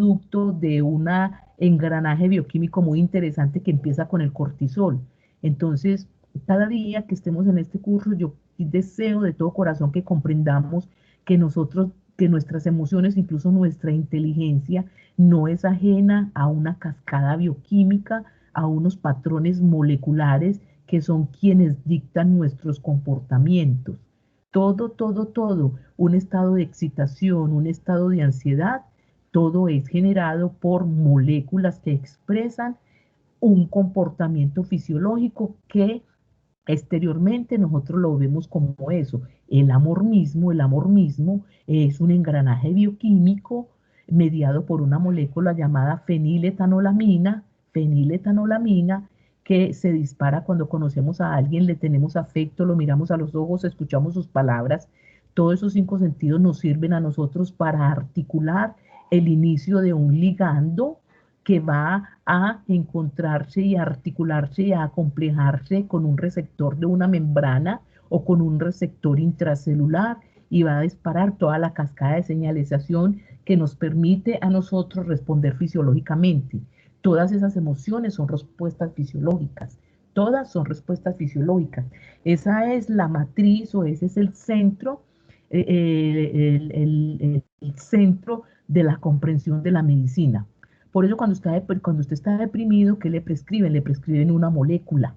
producto de un engranaje bioquímico muy interesante que empieza con el cortisol. Entonces, cada día que estemos en este curso, yo deseo de todo corazón que comprendamos que nosotros, que nuestras emociones, incluso nuestra inteligencia, no es ajena a una cascada bioquímica, a unos patrones moleculares que son quienes dictan nuestros comportamientos. Todo, un estado de excitación, un estado de ansiedad, todo es generado por moléculas que expresan un comportamiento fisiológico que exteriormente nosotros lo vemos como eso. El amor mismo es un engranaje bioquímico mediado por una molécula llamada feniletonolamina, que se dispara cuando conocemos a alguien, le tenemos afecto, lo miramos a los ojos, escuchamos sus palabras. Todos esos cinco sentidos nos sirven a nosotros para articular el inicio de un ligando que va a encontrarse y a articularse y a acomplejarse con un receptor de una membrana o con un receptor intracelular y va a disparar toda la cascada de señalización que nos permite a nosotros responder fisiológicamente. Todas esas emociones son respuestas fisiológicas. Todas son respuestas fisiológicas. Esa es la matriz o ese es el centro, el centro de la comprensión de la medicina. Por eso cuando usted está deprimido, ¿qué le prescriben? Le prescriben una molécula.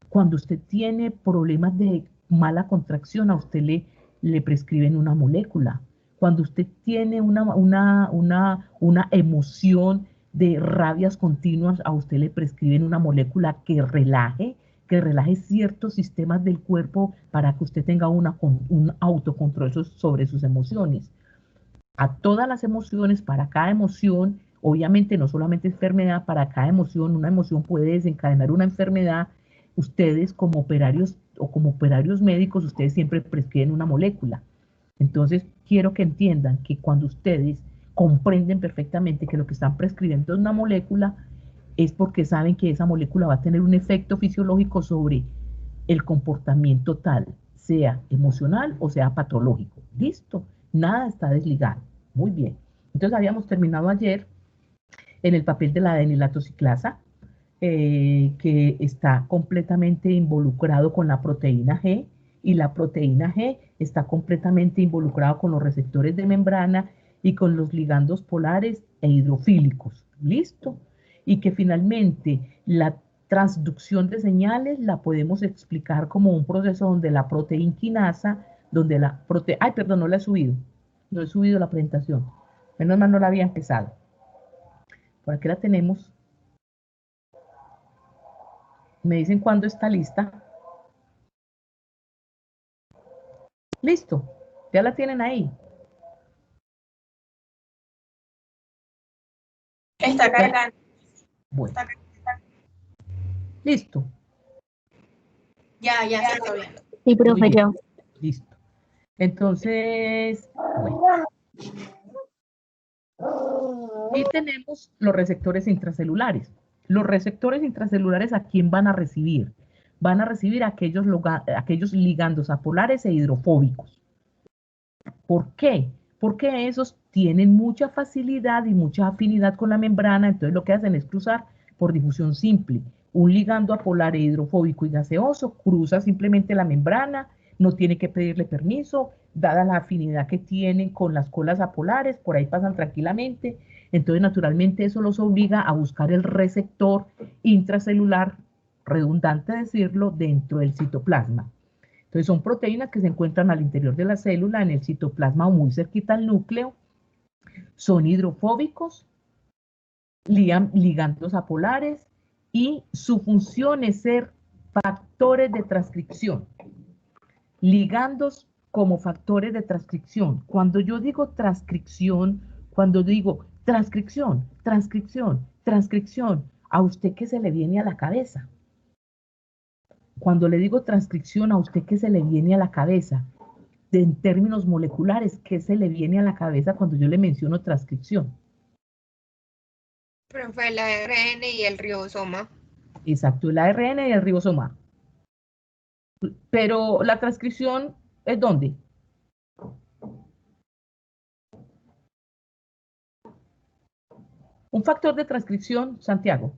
Cuando usted tiene problemas de mala contracción, a usted le prescriben una molécula. Cuando usted tiene una emoción de rabias continuas, a usted le prescriben una molécula que relaje ciertos sistemas del cuerpo para que usted tenga un autocontrol sobre sus emociones. A todas las emociones, para cada emoción, obviamente no solamente enfermedad, para cada emoción, una emoción puede desencadenar una enfermedad. Ustedes como operarios o como operarios médicos, ustedes siempre prescriben una molécula. Entonces, quiero que entiendan que cuando ustedes comprenden perfectamente que lo que están prescribiendo es una molécula, es porque saben que esa molécula va a tener un efecto fisiológico sobre el comportamiento tal, sea emocional o sea patológico. Listo, nada está desligado. Muy bien. Entonces habíamos terminado ayer en el papel de la adenilatociclasa, que está completamente involucrado con la proteína G, y la proteína G está completamente involucrado con los receptores de membrana y con los ligandos polares e hidrofílicos. ¿Listo? Y que finalmente la transducción de señales la podemos explicar como un proceso donde la proteína quinasa, donde la proteína... Ay, perdón, no la he subido. No he subido la presentación. Menos mal no la había empezado. Por aquí la tenemos. Me dicen cuándo está lista. Listo. Ya la tienen ahí. Está cargando. Bueno. Listo. Ya se está viendo. Sí, Muy profe, bien. yo. Listo. Entonces, bueno. Y tenemos los receptores intracelulares. Los receptores intracelulares, ¿a quién van a recibir? Van a recibir aquellos ligandos apolares e hidrofóbicos. ¿Por qué? Porque esos tienen mucha facilidad y mucha afinidad con la membrana, entonces lo que hacen es cruzar por difusión simple. Un ligando apolar e hidrofóbico y gaseoso cruza simplemente la membrana, no tiene que pedirle permiso, dada la afinidad que tienen con las colas apolares, por ahí pasan tranquilamente. Entonces, naturalmente, eso los obliga a buscar el receptor intracelular, redundante decirlo, dentro del citoplasma. Entonces son proteínas que se encuentran al interior de la célula, en el citoplasma o muy cerquita al núcleo, son hidrofóbicos, ligandos apolares y su función es ser factores de transcripción. Ligandos como factores de transcripción. Cuando yo digo transcripción, transcripción, ¿a usted qué se le viene a la cabeza? Cuando le digo transcripción, ¿a usted qué se le viene a la cabeza? En términos moleculares, ¿qué se le viene a la cabeza cuando yo le menciono transcripción? Profe, el ARN y el ribosoma. Exacto, el ARN y el ribosoma. Pero la transcripción es ¿dónde? Un factor de transcripción, Santiago.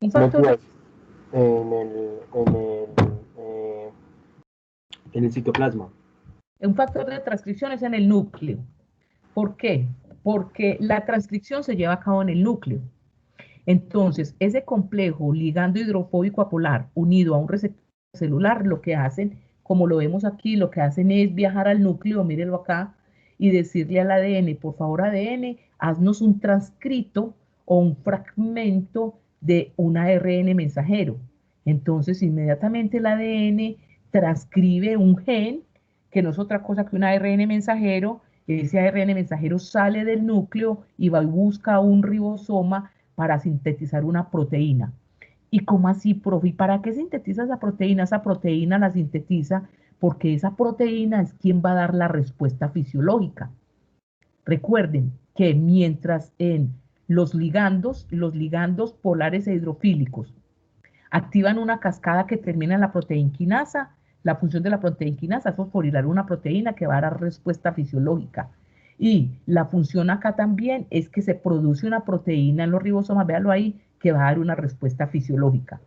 Un No factor de, entiendo. Eh, en el citoplasma. un factor de transcripción es en el núcleo. ¿Por qué? Porque la transcripción se lleva a cabo en el núcleo. Entonces, ese complejo ligando hidrofóbico apolar unido a un receptor celular, lo que hacen, como lo vemos aquí, lo que hacen es viajar al núcleo, mírenlo acá, y decirle al ADN, por favor ADN, haznos un transcrito o un fragmento de un ARN mensajero. Entonces, inmediatamente el ADN transcribe un gen, que no es otra cosa que un ARN mensajero. Ese ARN mensajero sale del núcleo y va y busca un ribosoma para sintetizar una proteína. ¿Y cómo así, profe? ¿Y para qué sintetiza esa proteína? Esa proteína la sintetiza porque esa proteína es quien va a dar la respuesta fisiológica. Recuerden que mientras en los ligandos polares e hidrofílicos activan una cascada que termina en la proteinquinasa, la función de la proteinquinasa es fosforilar una proteína que va a dar respuesta fisiológica. Y la función acá también es que se produce una proteína en los ribosomas, véalo ahí, que va a dar una respuesta fisiológica.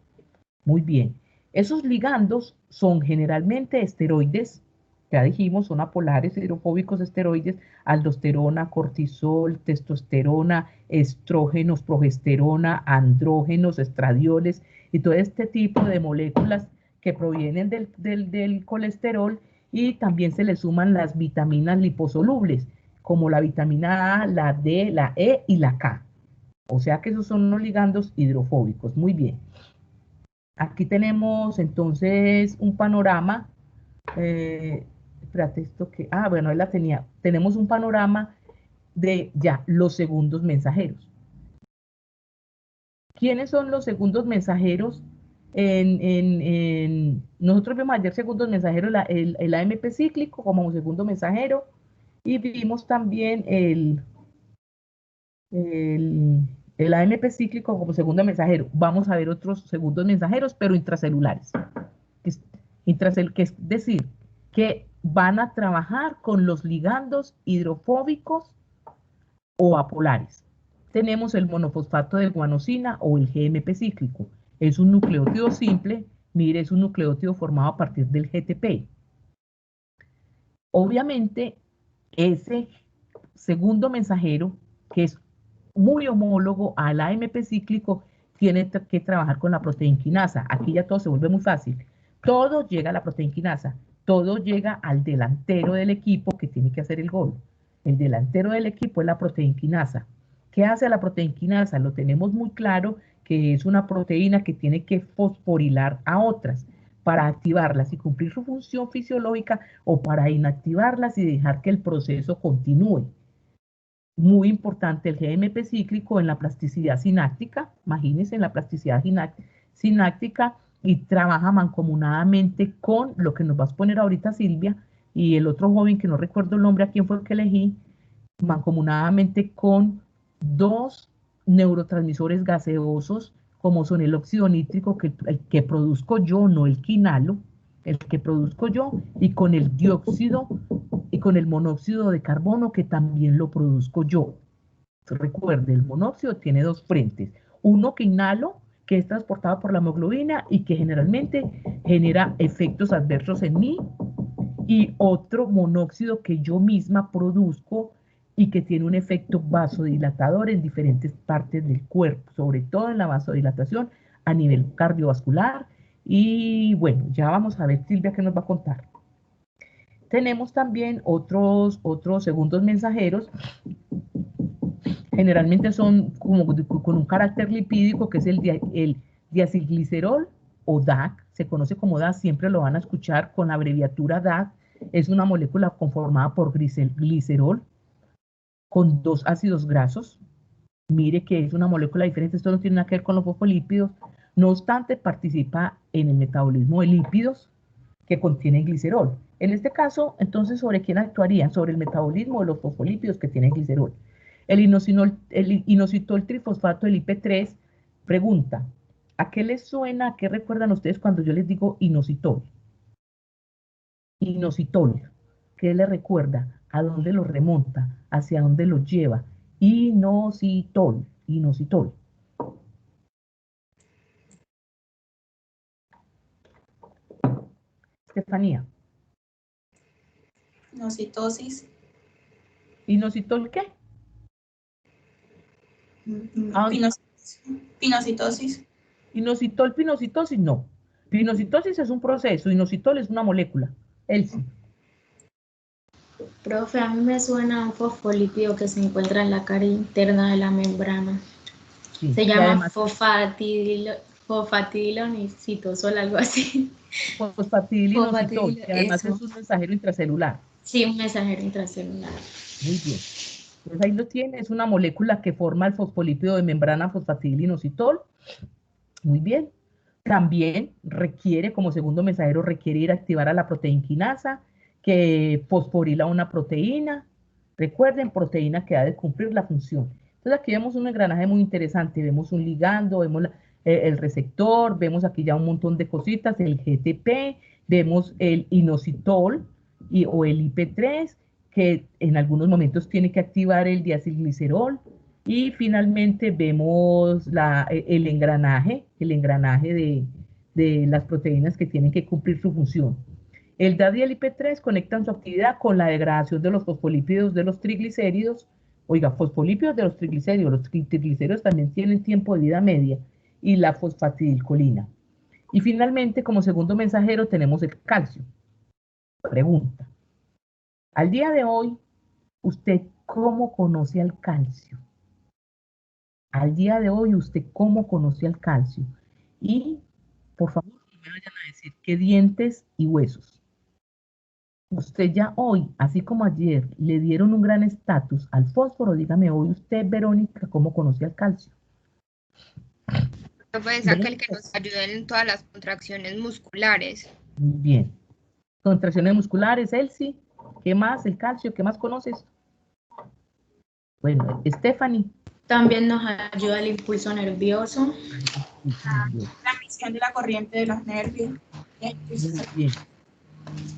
Muy bien. Esos ligandos son generalmente esteroides, ya dijimos, son apolares, hidrofóbicos esteroides, aldosterona, cortisol, testosterona, estrógenos, progesterona, andrógenos, estradioles y todo este tipo de moléculas que provienen del colesterol, y también se le suman las vitaminas liposolubles, como la vitamina A, la D, la E y la K. O sea que esos son los ligandos hidrofóbicos. Muy bien. Aquí tenemos entonces un panorama. Espérate, esto que. Ah, bueno, ahí la tenía. Tenemos un panorama de ya los segundos mensajeros. ¿Quiénes son los segundos mensajeros? Nosotros vimos ayer segundos mensajeros, el AMP cíclico como segundo mensajero, y vimos también el, el AMP cíclico como segundo mensajero. Vamos a ver otros segundos mensajeros, pero intracelulares. Que es decir, que van a trabajar con los ligandos hidrofóbicos o apolares. Tenemos el monofosfato de guanosina o el GMP cíclico. Es un nucleótido simple, mire, es un nucleótido formado a partir del GTP. Obviamente, ese segundo mensajero, que es muy homólogo al AMP cíclico, tiene que trabajar con la proteinquinasa. Aquí ya todo se vuelve muy fácil. Todo llega a la proteinquinasa, todo llega al delantero del equipo que tiene que hacer el gol. El delantero del equipo es la proteinquinasa. ¿Qué hace la proteinquinasa? Lo tenemos muy claro, que es una proteína que tiene que fosforilar a otras para activarlas y cumplir su función fisiológica, o para inactivarlas y dejar que el proceso continúe. Muy importante el GMP cíclico en la plasticidad sináptica, imagínense, en la plasticidad sináptica, y trabaja mancomunadamente con lo que nos va a exponer ahorita Silvia y el otro joven que no recuerdo el nombre a quién fue el que elegí, mancomunadamente con dos neurotransmisores gaseosos como son el óxido nítrico, el que produzco yo, no el quinalo, el que produzco yo, y con el dióxido y con el monóxido de carbono, que también lo produzco yo. Recuerde, el monóxido tiene dos frentes, uno que inhalo, que es transportado por la hemoglobina y que generalmente genera efectos adversos en mí, y otro monóxido que yo misma produzco y que tiene un efecto vasodilatador en diferentes partes del cuerpo, sobre todo en la vasodilatación a nivel cardiovascular. Y bueno, ya vamos a ver Silvia qué nos va a contar. Tenemos también otros segundos mensajeros, generalmente son como con un carácter lipídico, que es el diacilglicerol o DAC, se conoce como DAC, siempre lo van a escuchar con la abreviatura DAC. Es una molécula conformada por glicerol con dos ácidos grasos. Mire que es una molécula diferente, esto no tiene nada que ver con los fosfolípidos, no obstante participa en el metabolismo de lípidos que contienen glicerol. En este caso, entonces, ¿sobre quién actuarían? Sobre el metabolismo de los fosfolípidos que tienen glicerol. El inositol trifosfato, el IP3, pregunta, ¿a qué les suena, a qué recuerdan ustedes cuando yo les digo inositol? Inositol, ¿qué les recuerda? ¿A dónde lo remonta? ¿Hacia dónde lo lleva? Inositol, inositol. Estefanía, Nocitosis. ¿inositol qué? ¿A dónde? Pinocitosis. Inositol, pinocitosis, no. Pinocitosis es un proceso, inositol es una molécula. Elsie, Profe, a mí me suena un fosfolípido que se encuentra en la cara interna de la membrana. sí. Se Y llama además, fosfatidilocitosol, algo así. fosfatidilinositol, que además Eso. es un mensajero intracelular. Sí, un mensajero intracelular. Muy bien. Pues ahí lo tiene, es una molécula que forma el fosfolípido de membrana fosfatidilinositol. Muy bien. También requiere, como segundo mensajero, requiere ir a activar a la proteinquinasa, que fosforila una proteína. Recuerden, proteína que ha de cumplir la función. Entonces aquí vemos un engranaje muy interesante. Vemos un ligando, vemos el receptor, vemos aquí ya un montón de cositas, el GTP, vemos el inositol o el IP3, que en algunos momentos tiene que activar el diacilglicerol. Y finalmente vemos el engranaje de las proteínas que tienen que cumplir su función. El DAD y el IP3 conectan su actividad con la degradación de los fosfolípidos de los triglicéridos. Oiga, fosfolípidos de los triglicéridos también tienen tiempo de vida media, y la fosfatidilcolina. Y finalmente, como segundo mensajero, tenemos el calcio. Pregunta: al día de hoy, ¿usted cómo conoce al calcio? Al día de hoy, ¿usted cómo conoce al calcio? Y, por favor, no me vayan a decir que dientes y huesos. Usted ya hoy, así como ayer, le dieron un gran estatus al fósforo. Dígame hoy usted, Verónica, ¿cómo conoce al calcio? Profe, es aquel que nos ayuda en todas las contracciones musculares. Muy bien. Contracciones musculares, Elsie. ¿Qué más? El calcio, ¿qué más conoces? Bueno, Stephanie. También nos ayuda el impulso nervioso. Transmisión de la corriente de los nervios. Muy bien.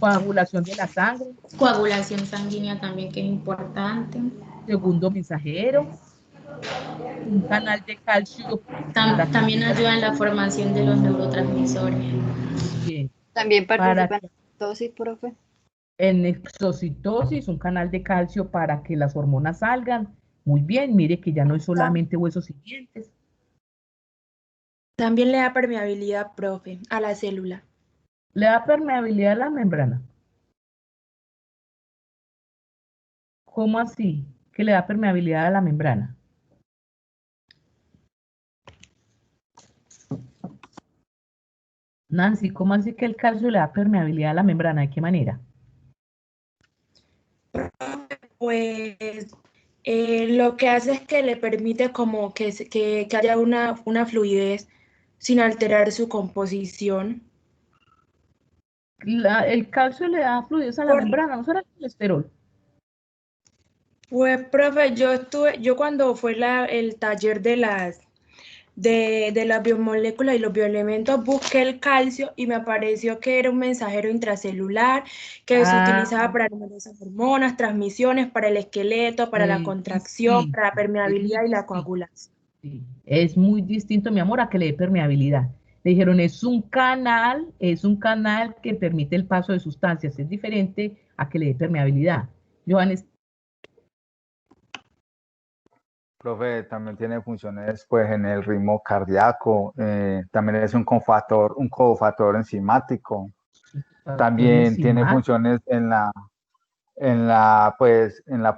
Coagulación de la sangre. Coagulación sanguínea también, que es importante. Segundo mensajero. Un canal de calcio. También ayuda en la formación de los neurotransmisores. Bien. También participa Para en la dosis, profe. en exocitosis, un canal de calcio para que las hormonas salgan. Muy bien, mire que ya no es solamente huesos y dientes. También le da permeabilidad, profe, a la célula. Le da permeabilidad a la membrana. ¿Cómo así? Que le da permeabilidad a la membrana. Nancy, ¿cómo así que el calcio le da permeabilidad a la membrana? ¿De qué manera? Pues lo que hace es que le permite como que haya una fluidez sin alterar su composición. El calcio le da fluidez a la membrana, ¿no será el colesterol? Pues, profe, yo cuando fue el taller de las biomoléculas y los bioelementos, busqué el calcio y me apareció que era un mensajero intracelular que se utilizaba para numerosas hormonas, transmisiones, para el esqueleto, para la es contracción, para la distinto, es muy permeabilidad y la distinto. coagulación. Sí, es muy distinto, mi amor, a que le dé permeabilidad. Le dijeron, es un canal que permite el paso de sustancias. Es diferente a que le dé permeabilidad. Johannes, Profe, también tiene funciones pues en el ritmo cardíaco, también es un cofactor enzimático, también tiene funciones en la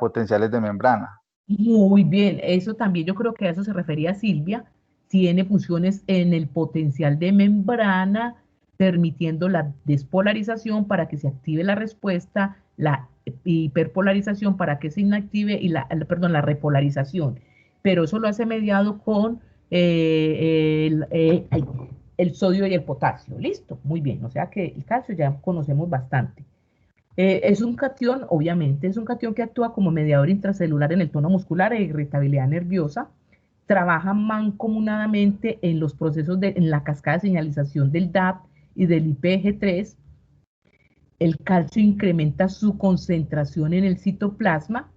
potenciales de membrana. muy bien, eso también yo creo que a eso se refería Silvia. Tiene funciones en el potencial de membrana, permitiendo la despolarización para que se active la respuesta, la hiperpolarización para que se inactive y la repolarización. Pero eso lo hace mediado con el sodio y el potasio. Listo, muy bien. O sea que el calcio ya conocemos bastante. Es un cation, obviamente, es un cation que actúa como mediador intracelular en el tono muscular e irritabilidad nerviosa. Trabaja mancomunadamente en los procesos en la cascada de señalización del DAP y del IPG3. el calcio incrementa su concentración en el citoplasma.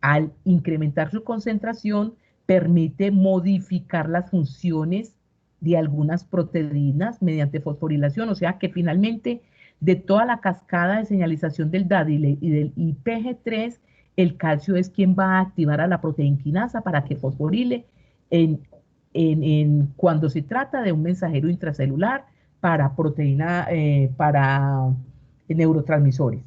Al incrementar su concentración, permite modificar las funciones de algunas proteínas mediante fosforilación, o sea que finalmente de toda la cascada de señalización del DAD y del IPG3, el calcio es quien va a activar a la proteinquinasa para que fosforile cuando se trata de un mensajero intracelular para para neurotransmisores.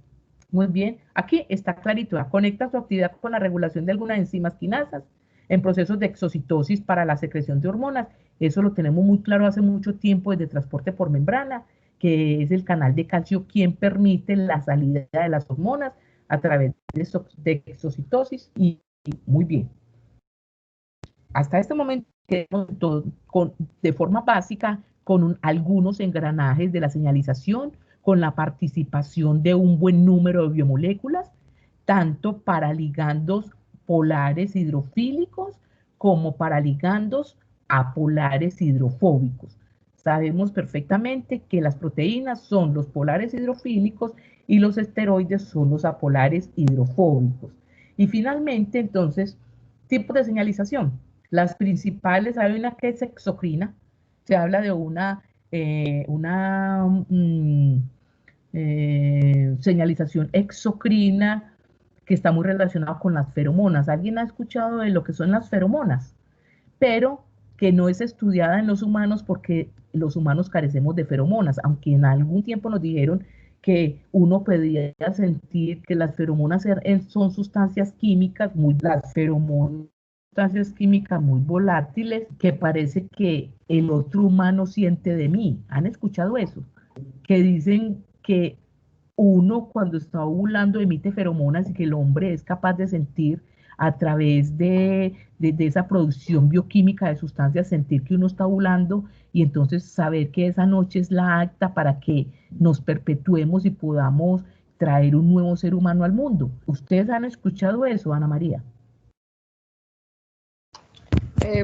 Muy bien, aquí está clarito, conecta su actividad con la regulación de algunas enzimas quinasas en procesos de exocitosis para la secreción de hormonas. Eso lo tenemos muy claro hace mucho tiempo desde transporte por membrana, que es el canal de calcio quien permite la salida de las hormonas a través de exocitosis y muy bien. Hasta este momento quedamos de forma básica con algunos engranajes de la señalización, con la participación de un buen número de biomoléculas, tanto para ligandos polares hidrofílicos como para ligandos apolares hidrofóbicos. Sabemos perfectamente que las proteínas son los polares hidrofílicos y los esteroides son los apolares hidrofóbicos. Y finalmente, entonces, tipos de señalización. Las principales, hay una que es exocrina, se habla de una señalización exocrina que está muy relacionada con las feromonas. ¿Alguien ha escuchado de lo que son las feromonas? Pero que no es estudiada en los humanos porque los humanos carecemos de feromonas, aunque en algún tiempo nos dijeron que uno podía sentir que las feromonas son sustancias químicas, las feromonas sustancias químicas muy volátiles que parece que el otro humano siente de mí. ¿Han escuchado eso? Que dicen que uno cuando está ovulando emite feromonas y que el hombre es capaz de sentir a través de esa producción bioquímica de sustancias, sentir que uno está ovulando y entonces saber que esa noche es la acta para que nos perpetuemos y podamos traer un nuevo ser humano al mundo. ¿Ustedes han escuchado eso, Ana María?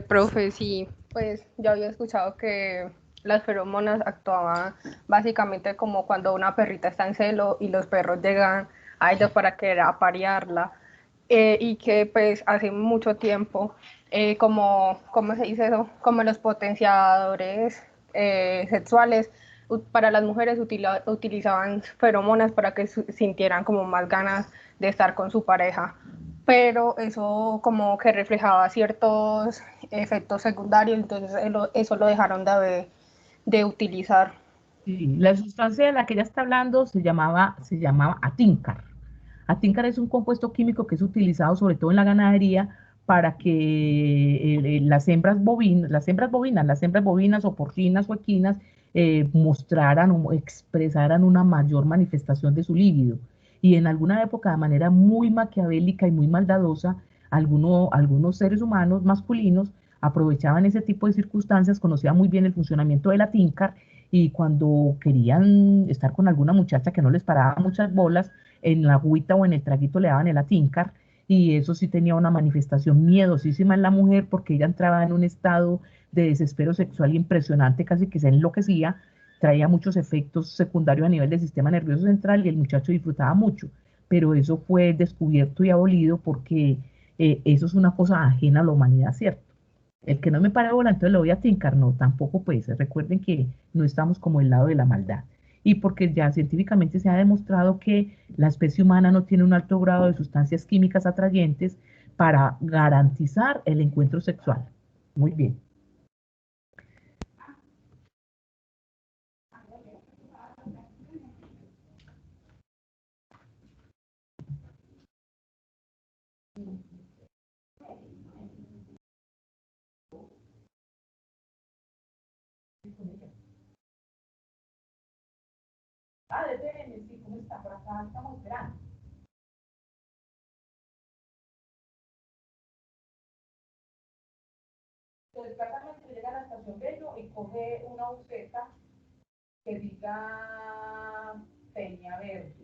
Profe, sí, pues yo había escuchado que las feromonas actuaban básicamente como cuando una perrita está en celo y los perros llegan a ella para querer aparearla, y que pues hace mucho tiempo, ¿cómo se dice eso? Como los potenciadores sexuales para las mujeres utilizaban feromonas para que sintieran como más ganas de estar con su pareja, pero eso como que reflejaba ciertos efectos secundarios, entonces eso lo dejaron de utilizar. Sí, la sustancia de la que ella está hablando se llamaba atincar. Atincar es un compuesto químico que es utilizado sobre todo en la ganadería para que las hembras bovinas o porcinas o equinas mostraran o expresaran una mayor manifestación de su líbido. Y en alguna época, de manera muy maquiavélica y muy maldadosa, algunos seres humanos masculinos aprovechaban ese tipo de circunstancias, conocían muy bien el funcionamiento de la tincar y cuando querían estar con alguna muchacha que no les paraba muchas bolas, en la agüita o en el traguito le daban el atincar y eso sí tenía una manifestación miedosísima en la mujer porque ella entraba en un estado de desespero sexual impresionante, casi que se enloquecía, traía muchos efectos secundarios a nivel del sistema nervioso central y el muchacho disfrutaba mucho, pero eso fue descubierto y abolido porque eso es una cosa ajena a la humanidad, ¿cierto? El que no me para bola, entonces lo voy a tincar, no, tampoco puede ser. Recuerden que no estamos como el lado de la maldad. Y porque ya científicamente se ha demostrado que la especie humana no tiene un alto grado de sustancias químicas atrayentes para garantizar el encuentro sexual. Muy bien. Sí, ¿cómo está? Por acá estamos esperando. Entonces, claramente llega a la estación Bello y coge una buseta que diga Peña Verde.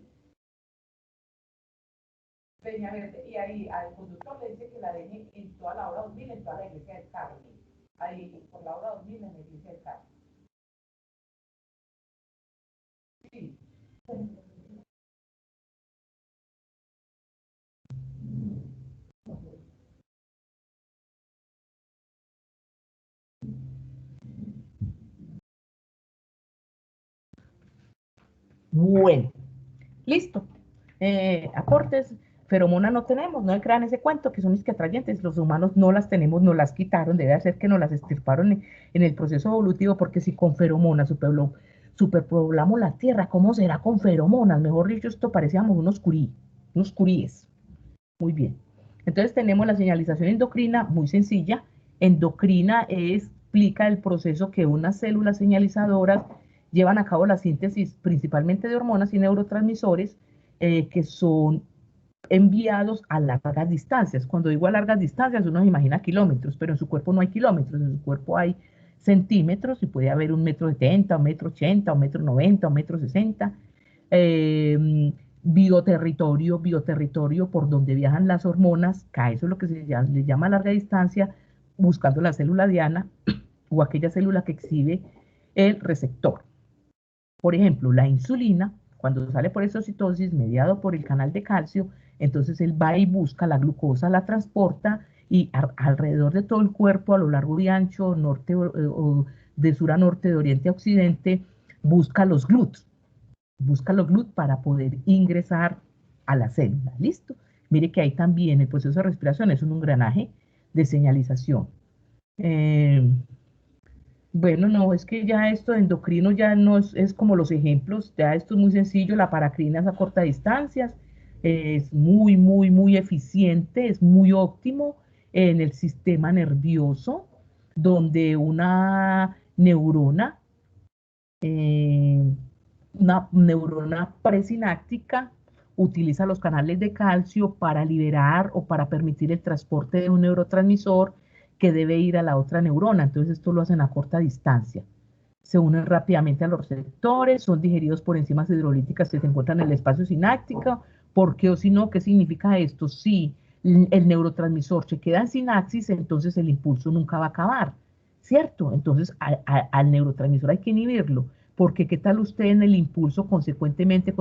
Peña Verde. Y ahí al conductor le dice que la deje en toda la hora 2000, en toda la iglesia del Carmen. Ahí por la hora 2000 en la iglesia del Carmen. Sí. Bueno, listo. Aportes, feromonas no tenemos, no crean ese cuento que son atrayentes. Los humanos no las tenemos, nos las quitaron, debe ser que nos las extirparon en el proceso evolutivo, porque si con feromonas superpoblamos la Tierra, ¿cómo será con feromonas? Mejor dicho, esto parecíamos unos curíes. Muy bien. Entonces tenemos la señalización endocrina, muy sencilla. Endocrina explica el proceso que unas células señalizadoras llevan a cabo la síntesis principalmente de hormonas y neurotransmisores que son enviados a largas distancias. Cuando digo a largas distancias, uno se imagina kilómetros, pero en su cuerpo no hay kilómetros, en su cuerpo hay centímetros y puede haber 1,70 m, 1,80 m, 1,90 m, 1,60 m. Bioterritorio por donde viajan las hormonas, que a eso es lo que le llama larga distancia, buscando la célula diana o aquella célula que exhibe el receptor. Por ejemplo, la insulina, cuando sale por exocitosis, mediado por el canal de calcio, entonces él va y busca la glucosa, la transporta y alrededor de todo el cuerpo, a lo largo y ancho, norte o de sur a norte, de oriente a occidente, busca los GLUT para poder ingresar a la célula. ¿Listo? Mire que ahí también el proceso de respiración es un engranaje de señalización. Bueno, no, es que ya esto de endocrino ya no es como los ejemplos, ya esto es muy sencillo, la paracrina es a corta distancia, es muy eficiente, es muy óptimo en el sistema nervioso, donde una neurona presináptica utiliza los canales de calcio para liberar o para permitir el transporte de un neurotransmisor que debe ir a la otra neurona. Entonces esto lo hacen a corta distancia. Se unen rápidamente a los receptores, son digeridos por enzimas hidrolíticas que se encuentran en el espacio sináptico. ¿Por qué o si no? ¿Qué significa esto? Si el neurotransmisor se queda en sinapsis, entonces el impulso nunca va a acabar, ¿cierto? Entonces al neurotransmisor hay que inhibirlo, porque ¿qué tal usted en el impulso consecuentemente,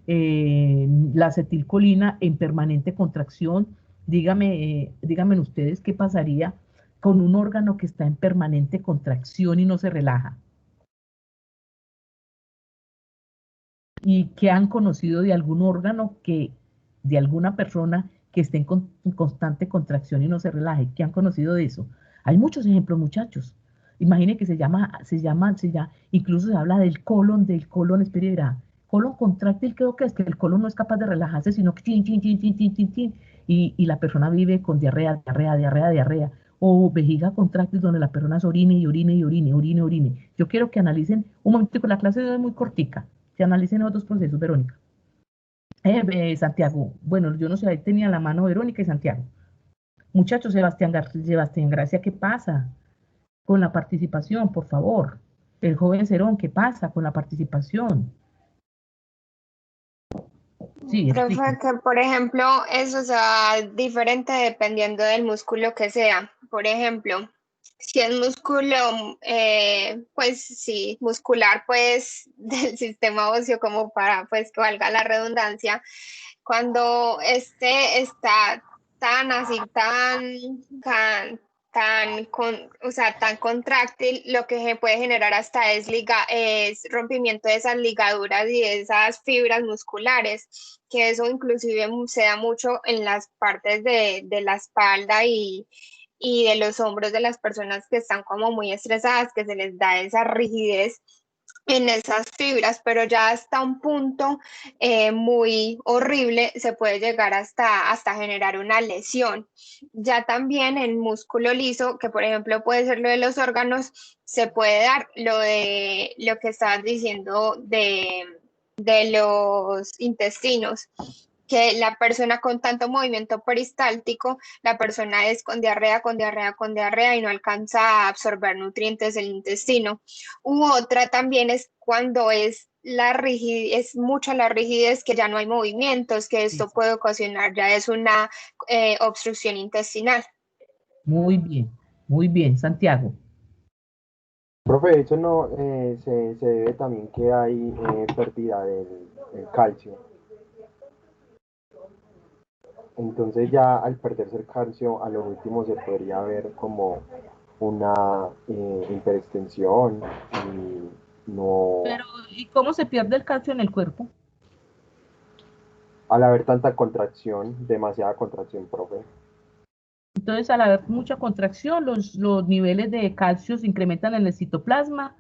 la acetilcolina en permanente contracción? Díganme ustedes qué pasaría con un órgano que está en permanente contracción y no se relaja. ¿Y qué han conocido de algún órgano de alguna persona que esté en constante contracción y no se relaje? ¿Qué han conocido de eso? Hay muchos ejemplos, muchachos. Imaginen que incluso se habla del colon, espera, colon contráctil, creo que es que el colon no es capaz de relajarse, sino que y la persona vive con diarrea. O vejiga contráctil, donde la persona se orine. Yo quiero que analicen, un momentico, la clase de hoy es muy cortica, que analicen los dos procesos, Verónica. Santiago, bueno, yo no sé, ahí tenía la mano Verónica y Santiago. Muchachos, Sebastián Gracia, ¿qué pasa con la participación, por favor? El joven Cerón, ¿qué pasa con la participación? Sí, Profe, que por ejemplo, eso sea diferente dependiendo del músculo que sea. Por ejemplo, si es músculo, pues sí, muscular, pues del sistema óseo, como para, pues que valga la redundancia, cuando este está tan así, tan contráctil, lo que se puede generar hasta es rompimiento de esas ligaduras y de esas fibras musculares, que eso inclusive se da mucho en las partes de la espalda y de los hombros de las personas que están como muy estresadas, que se les da esa rigidez en esas fibras, pero ya hasta un punto muy horrible se puede llegar hasta generar una lesión. Ya también en músculo liso, que por ejemplo puede ser lo de los órganos, se puede dar lo que estabas diciendo de los intestinos, que la persona con tanto movimiento peristáltico, la persona es con diarrea y no alcanza a absorber nutrientes del intestino. U otra también es cuando es mucha la rigidez, que ya no hay movimientos, que esto puede ocasionar, ya es una obstrucción intestinal. Muy bien, Santiago. Profe, eso no se debe también que hay pérdida del calcio. Entonces ya al perderse el calcio, a lo último se podría ver como una hiperextensión y no, Pero, ¿y cómo se pierde el calcio en el cuerpo? al haber tanta contracción, demasiada contracción, profe. Entonces, al haber mucha contracción, los niveles de calcio se incrementan en el citoplasma,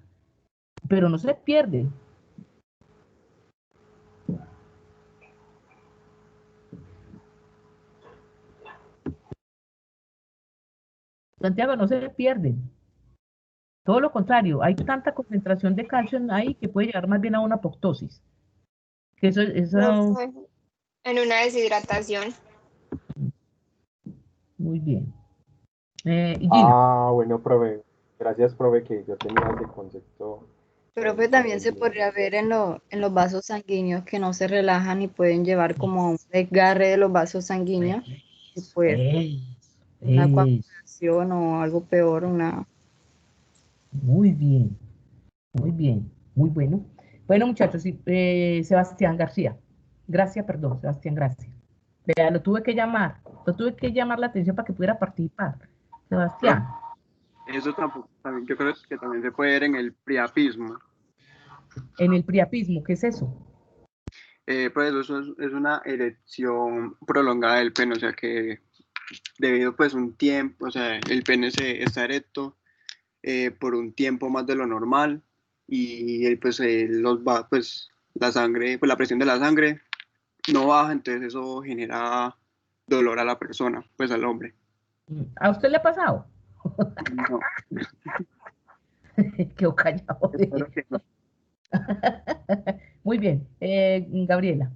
pero no se pierden. Santiago, no se pierden. Todo lo contrario, hay tanta concentración de calcio ahí que puede llegar más bien a una apoptosis. Que eso, Profe, en una deshidratación. muy bien. Y Gina, Ah, bueno, profe. Gracias, profe, que yo tenía ese concepto Profe, también se confundido. podría ver en los vasos sanguíneos que no se relajan y pueden llevar como a un desgarre de los vasos sanguíneos y pues una eso, coagulación o algo peor, una... muy bien, muy bien, muy bueno. Bueno, muchachos, sí, Sebastián García, Gracia, perdón, Sebastián Gracia. Vea, lo tuve que llamar la atención para que pudiera participar. Profe, Sebastián, eso tampoco, también, yo creo que también se puede ver en el priapismo. en el priapismo, ¿qué es eso? Pues eso es una erección prolongada del pene, o sea que debido pues un tiempo, o sea, el pene se está erecto por un tiempo más de lo normal y pues pues la sangre, pues la presión de la sangre no baja, entonces eso genera dolor a la persona, pues al hombre. ¿A usted le ha pasado? No, Quedó callado. espero que no. Muy bien, Gabriela.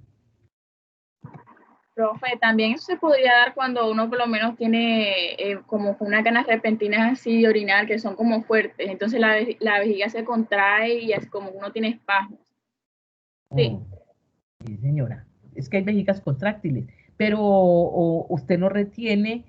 Profe, también eso se podría dar cuando uno por lo menos tiene como unas ganas repentinas así de orinar que son como fuertes, entonces la vejiga se contrae y es como uno tiene espasmos. Sí. Oh, sí, señora. Es que hay vejigas contráctiles, pero usted no retiene,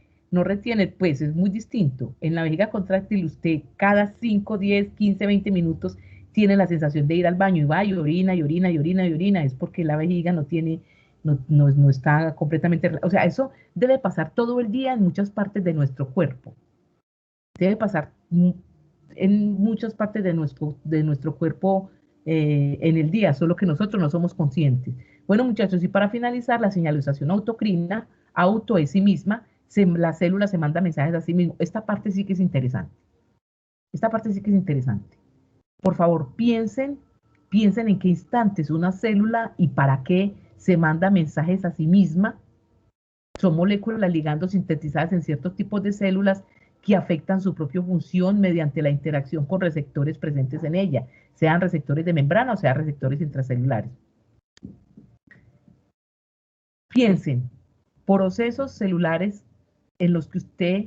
pues es muy distinto. En la vejiga contráctil usted cada 5, 10, 15, 20 minutos tiene la sensación de ir al baño y va y orina y orina y orina y orina. Es porque la vejiga no tiene, no está completamente, o sea, eso debe pasar todo el día en muchas partes de nuestro cuerpo. Debe pasar en muchas partes de nuestro cuerpo en el día, solo que nosotros no somos conscientes. Bueno, muchachos, y para finalizar, la señalización autocrina, auto es sí misma, la célula se manda mensajes a sí mismo. Esta parte sí que es interesante. Esta parte sí que es interesante. Por favor, piensen en qué instantes una célula y para qué se manda mensajes a sí misma. Son moléculas ligandos sintetizadas en ciertos tipos de células que afectan su propia función mediante la interacción con receptores presentes en ella, sean receptores de membrana o sean receptores intracelulares. Piensen, procesos celulares en los que usted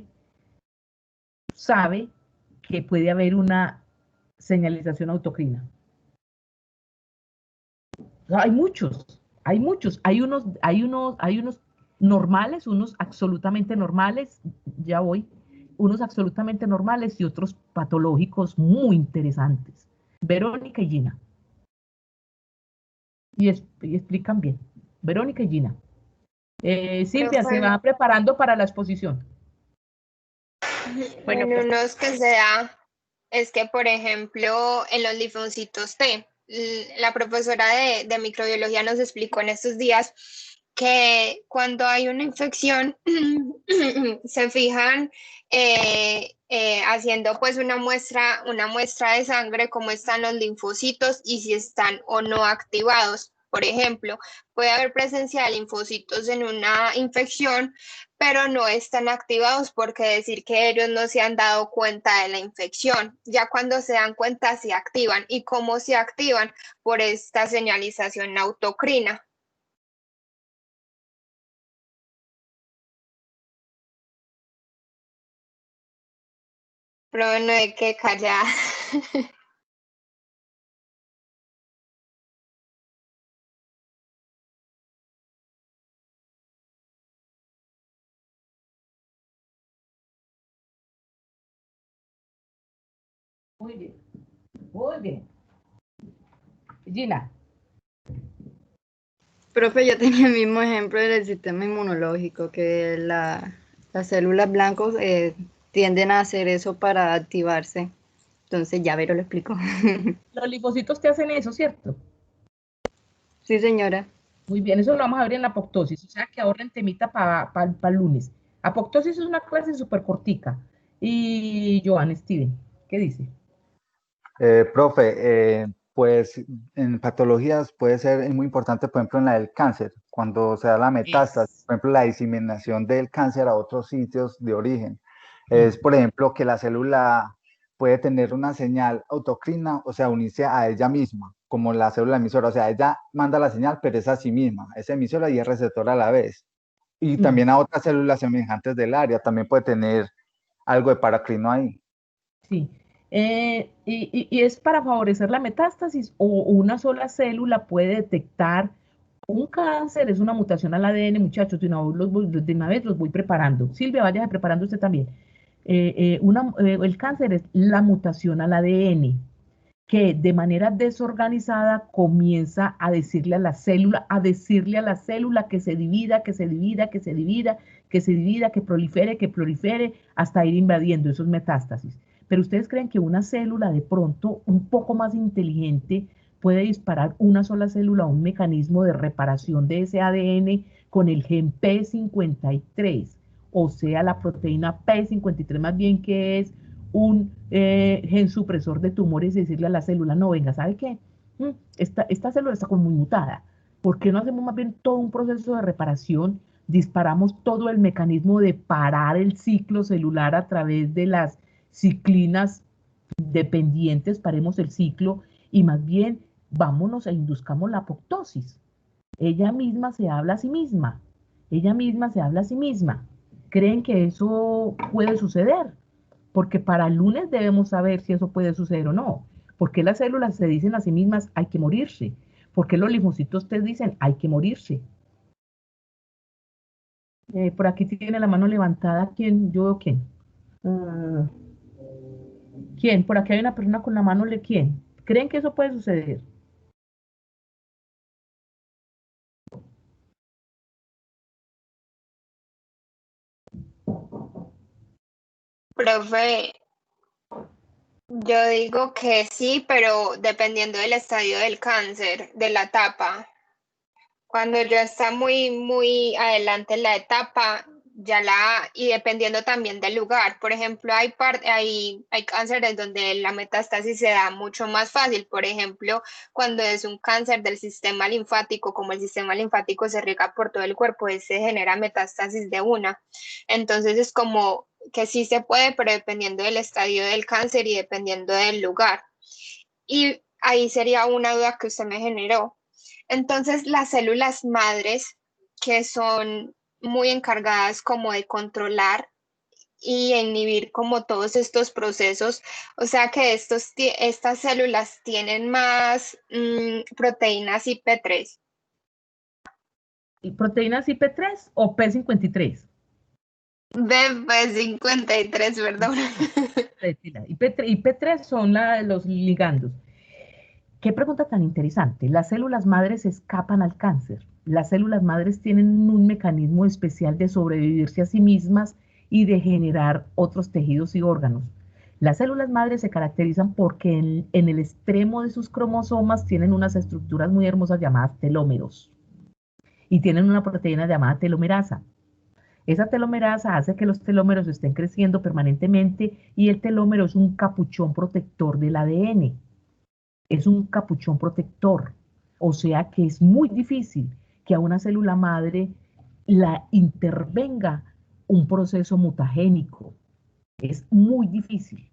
sabe que puede haber una señalización autocrina. Hay muchos, hay muchos. Hay unos normales, unos absolutamente normales, ya voy, unos absolutamente normales y otros patológicos muy interesantes. Verónica y Gina. Y explican bien. Verónica y Gina. Silvia se Profe, va preparando para la exposición. Bueno, en profe. unos que se da es que, por ejemplo, en los linfocitos T, la profesora de microbiología nos explicó en estos días que cuando hay una infección se fijan haciendo pues una muestra de sangre, cómo están los linfocitos y si están o no activados. Por ejemplo, puede haber presencia de linfocitos en una infección, pero no están activados porque decir que ellos no se han dado cuenta de la infección. Ya cuando se dan cuenta se activan. ¿Y cómo se activan? Por esta señalización autocrina. Pero no hay que callar. Muy bien. Muy bien. Gina. Profe, yo tenía el mismo ejemplo del sistema inmunológico, que las células blancas tienden a hacer eso para activarse. Entonces, ya Vero lo explicó. Los linfocitos te hacen eso, ¿cierto? Sí, señora. Muy bien, eso lo vamos a ver en la apoptosis, o sea que ahorren temita para el lunes. Apoptosis es una clase súper cortica. Y Joan, Steven, ¿qué dice? Profe, pues en patologías puede ser muy importante, por ejemplo, en la del cáncer, cuando se da la metástasis, por ejemplo, la diseminación del cáncer a otros sitios de origen. Es, por ejemplo, que la célula puede tener una señal autocrina, o sea, unirse a ella misma, como la célula emisora, o sea, ella manda la señal, pero es a sí misma, es emisora y es receptora a la vez. Y también a otras células semejantes del área, también puede tener algo de paracrino ahí. Sí. Y es para favorecer la metástasis o una sola célula puede detectar un cáncer, es una mutación al ADN, muchachos, de una vez los voy preparando. Silvia, vaya preparando usted también. El cáncer es la mutación al ADN que de manera desorganizada comienza a decirle a la célula, que se divida, que se divida, que se divida, que se divida, que prolifere, hasta ir invadiendo esos metástasis. Pero ustedes creen que una célula de pronto un poco más inteligente puede disparar una sola célula, un mecanismo de reparación de ese ADN con el gen P53, o sea, la proteína P53 más bien, que es un gen supresor de tumores y decirle a la célula, no, venga, ¿sabe qué? Esta célula está como muy mutada. ¿Por qué no hacemos más bien todo un proceso de reparación? Disparamos todo el mecanismo de parar el ciclo celular a través de las ciclinas dependientes, paremos el ciclo y más bien vámonos e induzcamos la apoptosis. Ella misma se habla a sí misma. Ella misma se habla a sí misma. ¿Creen que eso puede suceder? Porque para el lunes debemos saber si eso puede suceder o no. ¿Por qué las células se dicen a sí mismas hay que morirse? ¿Por qué los linfocitos te dicen hay que morirse? Por aquí tiene la mano levantada. ¿Quién? ¿Yo o quién? ¿Quién? Por aquí hay una persona con la mano. ¿Quién? ¿Creen que eso puede suceder? Profe, yo digo que sí, pero dependiendo del estadio del cáncer, de la etapa. Cuando ya está muy adelante en la etapa, y dependiendo también del lugar. Por ejemplo, hay cánceres donde la metástasis se da mucho más fácil. Por ejemplo, cuando es un cáncer del sistema linfático, como el sistema linfático se riega por todo el cuerpo, se genera metástasis de una. Entonces es como que sí se puede, pero dependiendo del estadio del cáncer y dependiendo del lugar. Y ahí sería una duda que usted me generó. Entonces, las células madres, que son muy encargadas como de controlar y inhibir como todos estos procesos, o sea que estas células tienen más proteínas IP3. ¿Proteínas IP3 o P53? BP53, perdón. IP3 son los ligandos. Qué pregunta tan interesante. Las células madres escapan al cáncer. Las células madres tienen un mecanismo especial de sobrevivirse a sí mismas y de generar otros tejidos y órganos. Las células madres se caracterizan porque en el extremo de sus cromosomas tienen unas estructuras muy hermosas llamadas telómeros y tienen una proteína llamada telomerasa. Esa telomerasa hace que los telómeros estén creciendo permanentemente y el telómero es un capuchón protector del ADN. Es un capuchón protector, o sea que es muy difícil que a una célula madre la intervenga un proceso mutagénico. Es muy difícil.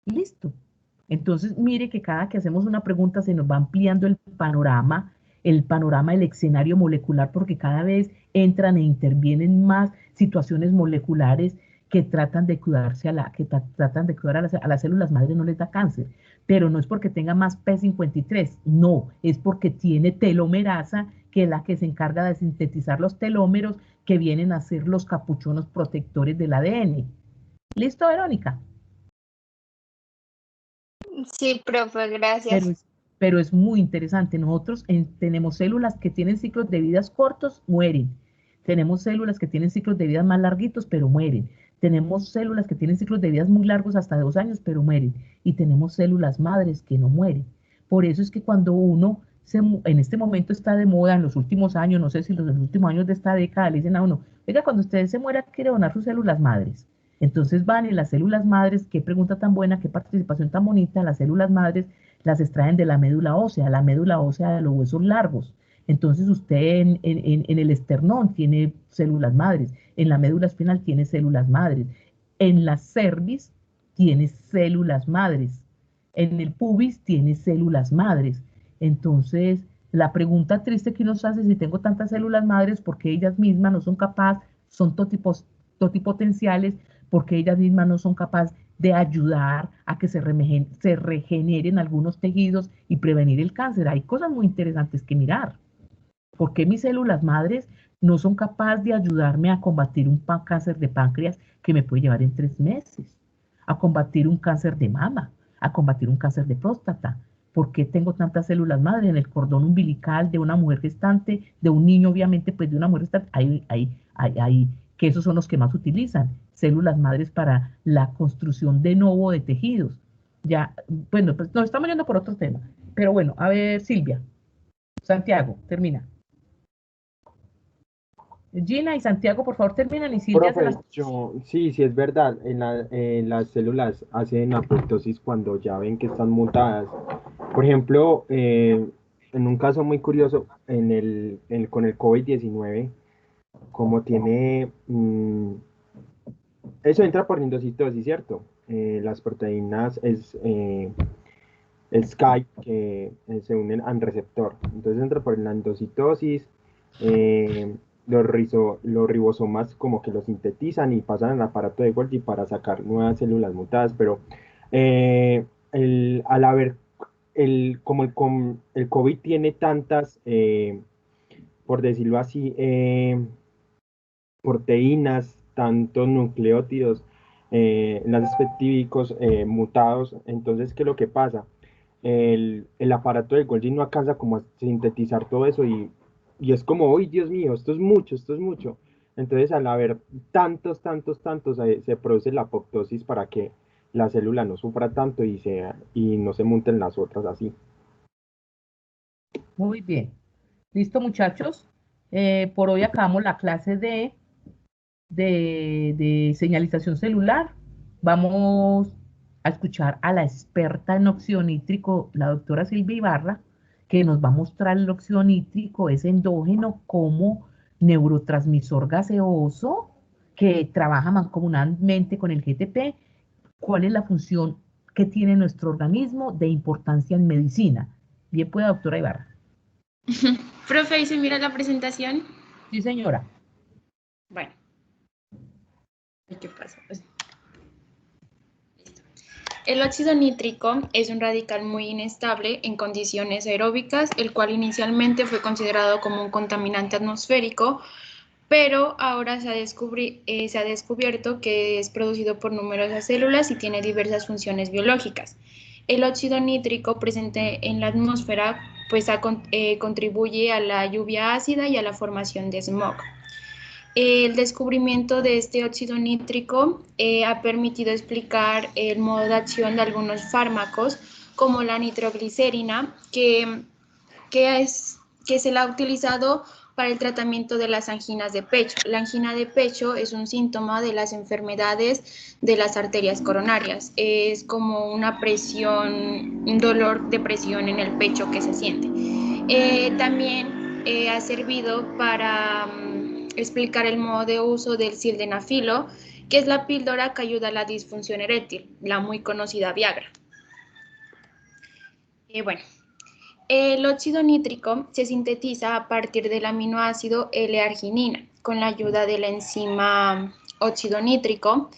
Listo. Entonces, mire que cada que hacemos una pregunta se nos va ampliando el panorama del escenario molecular, porque cada vez entran e intervienen más situaciones moleculares que tratan de cuidarse tratan de cuidar a las células madres, no les da cáncer, pero no es porque tenga más P53, no, es porque tiene telomerasa, que es la que se encarga de sintetizar los telómeros que vienen a ser los capuchones protectores del ADN. ¿Listo, Verónica? Sí, profe, pero gracias. pero es muy interesante. Nosotros tenemos células que tienen ciclos de vidas cortos, mueren. Tenemos células que tienen ciclos de vida más larguitos, pero mueren. Tenemos células que tienen ciclos de vidas muy largos, hasta 2 años, pero mueren. Y tenemos células madres que no mueren. Por eso es que cuando uno en este momento está de moda, en los últimos años, no sé si los últimos años de esta década, le dicen a uno, oiga, cuando usted se muera, quiere donar sus células madres. Entonces van y las células madres, qué pregunta tan buena, qué participación tan bonita, las células madres las extraen de la médula ósea de los huesos largos. Entonces usted en el esternón tiene células madres, en la médula espinal tiene células madres, en la cerviz tiene células madres, en el pubis tiene células madres. Entonces, la pregunta triste que nos hace, si tengo tantas células madres, porque ellas mismas no son capaces, son totipotenciales, porque ellas mismas no son capaces de ayudar a que se regeneren algunos tejidos y prevenir el cáncer. Hay cosas muy interesantes que mirar. ¿Por qué mis células madres no son capaces de ayudarme a combatir un cáncer de páncreas que me puede llevar en 3 meses? A combatir un cáncer de mama, a combatir un cáncer de próstata. ¿Por qué tengo tantas células madres en el cordón umbilical de una mujer gestante, de un niño, obviamente, pues de una mujer gestante? Que esos son los que más utilizan, células madres para la construcción de nuevo de tejidos. Ya, bueno, pues nos estamos yendo por otro tema. Pero bueno, a ver, Silvia. Santiago, termina. Gina y Santiago, por favor, terminan y Silvia se las... Profe, sí es verdad, las células hacen apoptosis cuando ya ven que están mutadas. Por ejemplo, en un caso muy curioso, con el COVID-19, como tiene, eso entra por endocitosis, ¿cierto? Las proteínas el Skype que se unen al receptor. Entonces entra por la endocitosis, los ribosomas como que lo sintetizan y pasan al aparato de Golgi para sacar nuevas células mutadas, pero al haber, como el COVID tiene tantas, por decirlo así, proteínas, tantos nucleótidos, enlaces peptídicos mutados, entonces, ¿qué es lo que pasa? El aparato de Golgi no alcanza como a sintetizar todo eso y es como, uy, Dios mío, esto es mucho, esto es mucho. Entonces, al haber tantos, se produce la apoptosis para que la célula no sufra tanto y no se monten las otras así. Muy bien. ¿Listo, muchachos? Por hoy acabamos la clase de señalización celular. Vamos a escuchar a la experta en óxido nítrico, la doctora Silvia Ibarra, que nos va a mostrar el óxido nítrico, es endógeno como neurotransmisor gaseoso que trabaja mancomunadamente con el GTP. ¿Cuál es la función que tiene nuestro organismo de importancia en medicina? Bien, pueda, doctora Ibarra. Profe, ¿y se mira la presentación? Sí, señora. Bueno. ¿Qué pasa? El óxido nítrico es un radical muy inestable en condiciones aeróbicas, el cual inicialmente fue considerado como un contaminante atmosférico, pero ahora se ha descubierto que es producido por numerosas células y tiene diversas funciones biológicas. El óxido nítrico presente en la atmósfera pues, contribuye a la lluvia ácida y a la formación de smog. El descubrimiento de este óxido nítrico ha permitido explicar el modo de acción de algunos fármacos, como la nitroglicerina, que se la ha utilizado para el tratamiento de las anginas de pecho. La angina de pecho es un síntoma de las enfermedades de las arterias coronarias. Es como una presión, un dolor de presión en el pecho que se siente. También ha servido para explicar el modo de uso del sildenafilo, que es la píldora que ayuda a la disfunción eréctil, la muy conocida Viagra. Bueno. El óxido nítrico se sintetiza a partir del aminoácido L-arginina con la ayuda de la enzima óxido nítrico.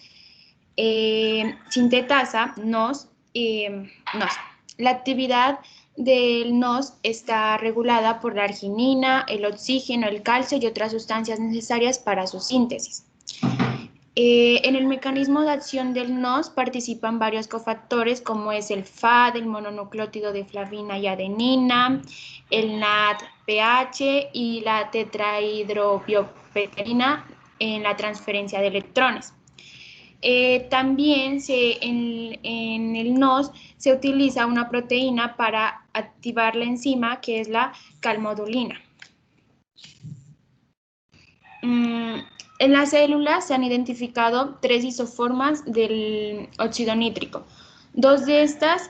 Sintetasa NOS. La actividad del NOS está regulada por la arginina, el oxígeno, el calcio y otras sustancias necesarias para su síntesis. En el mecanismo de acción del NOS participan varios cofactores como es el FAD, el mononucleótido de flavina y adenina, el NADPH y la tetrahidrobiopterin en la transferencia de electrones. También en el NOS se utiliza una proteína para activar la enzima que es la calmodulina. En las células se han identificado 3 isoformas del óxido nítrico. 2 de estas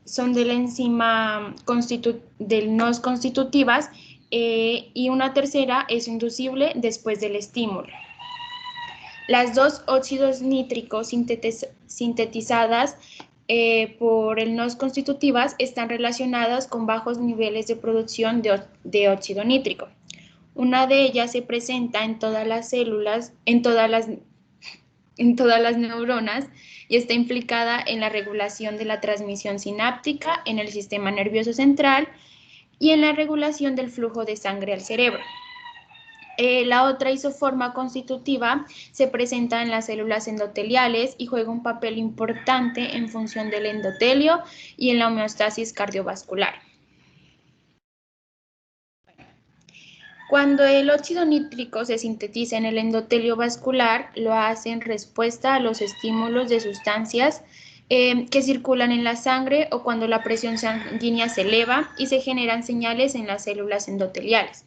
son de la enzima del NOS constitutivas y una tercera es inducible después del estímulo. Las 2 óxidos nítricos sintetizadas por el NOS constitutivas están relacionadas con bajos niveles de producción de óxido nítrico. Una de ellas se presenta en todas las células, en todas las neuronas y está implicada en la regulación de la transmisión sináptica en el sistema nervioso central y en la regulación del flujo de sangre al cerebro. La otra isoforma constitutiva se presenta en las células endoteliales y juega un papel importante en función del endotelio y en la homeostasis cardiovascular. Cuando el óxido nítrico se sintetiza en el endotelio vascular, lo hace en respuesta a los estímulos de sustancias que circulan en la sangre o cuando la presión sanguínea se eleva y se generan señales en las células endoteliales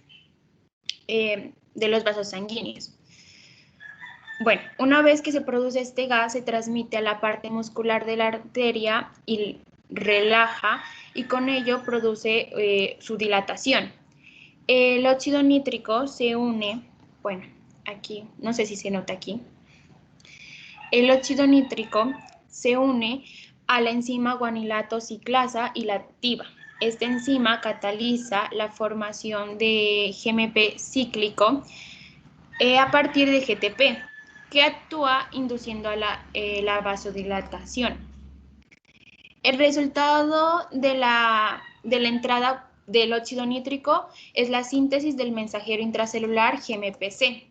de los vasos sanguíneos. Bueno, una vez que se produce este gas, se transmite a la parte muscular de la arteria y relaja y con ello produce su dilatación. El óxido nítrico se une, bueno, aquí, no sé si se nota aquí. El óxido nítrico se une a la enzima guanilato ciclasa y la activa. Esta enzima cataliza la formación de GMP cíclico a partir de GTP, que actúa induciendo a la vasodilatación. El resultado de la entrada del óxido nítrico es la síntesis del mensajero intracelular GMPC.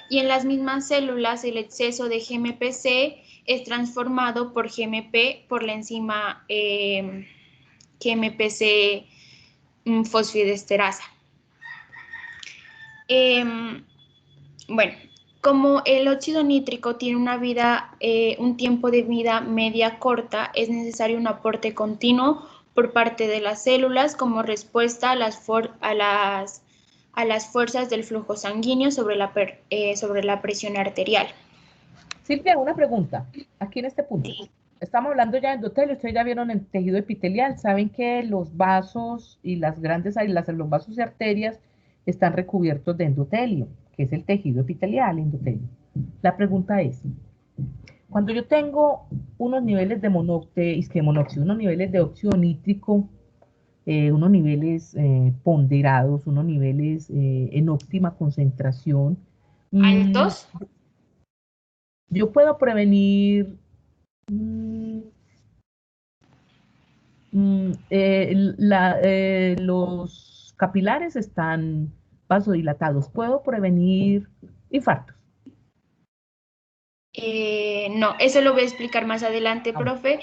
Y en las mismas células el exceso de GMPC es transformado por GMP por la enzima GMPC fosfodiesterasa. Bueno, como el óxido nítrico tiene un tiempo de vida media corta, es necesario un aporte continuo por parte de las células como respuesta a las fuerzas del flujo sanguíneo sobre la presión arterial. Silvia, una pregunta, aquí en este punto. Sí. Estamos hablando ya de endotelio, ustedes ya vieron el tejido epitelial, saben que los vasos y los vasos y arterias están recubiertos de endotelio, que es el tejido epitelial, endotelio. La pregunta es, cuando yo tengo unos niveles de unos niveles de óxido nítrico, unos niveles ponderados, unos niveles en óptima concentración, ¿Altos? Yo puedo prevenir los capilares están vasodilatados. ¿Puedo prevenir infartos? No, eso lo voy a explicar más adelante, profe,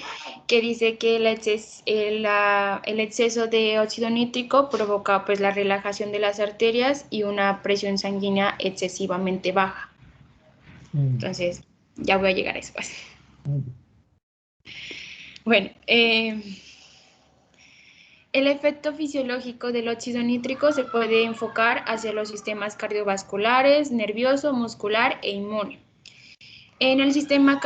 que dice que el exceso de óxido nítrico provoca pues la relajación de las arterias y una presión sanguínea excesivamente baja. Entonces, ya voy a llegar a eso. Bueno, el efecto fisiológico del óxido nítrico se puede enfocar hacia los sistemas cardiovasculares, nervioso, muscular e inmune. En el sistema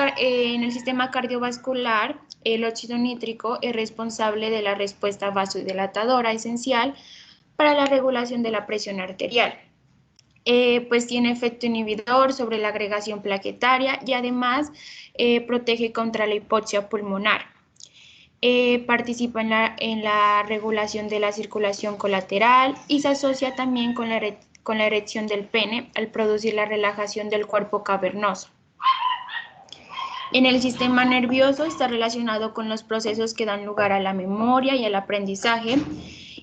cardiovascular, el óxido nítrico es responsable de la respuesta vasodilatadora esencial para la regulación de la presión arterial. Pues tiene efecto inhibidor sobre la agregación plaquetaria y además protege contra la hipoxia pulmonar. Participa en la regulación de la circulación colateral y se asocia también con la erección del pene al producir la relajación del cuerpo cavernoso. En el sistema nervioso está relacionado con los procesos que dan lugar a la memoria y al aprendizaje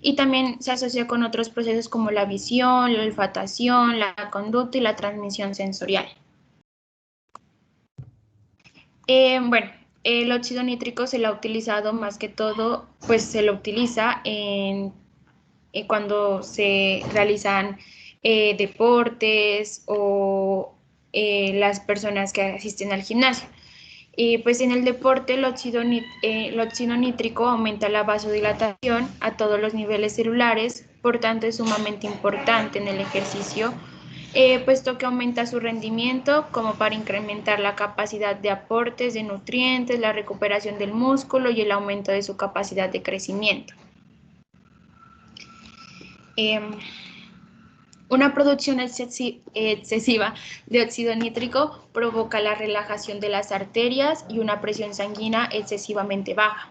y también se asocia con otros procesos como la visión, la olfatación, la conducta y la transmisión sensorial. Bueno, el óxido nítrico se lo ha utilizado más que todo, pues se lo utiliza cuando se realizan deportes o las personas que asisten al gimnasio. Pues en el deporte el óxido nítrico aumenta la vasodilatación a todos los niveles celulares, por tanto es sumamente importante en el ejercicio, puesto que aumenta su rendimiento como para incrementar la capacidad de aportes de nutrientes, la recuperación del músculo y el aumento de su capacidad de crecimiento. Una producción excesiva de óxido nítrico provoca la relajación de las arterias y una presión sanguínea excesivamente baja.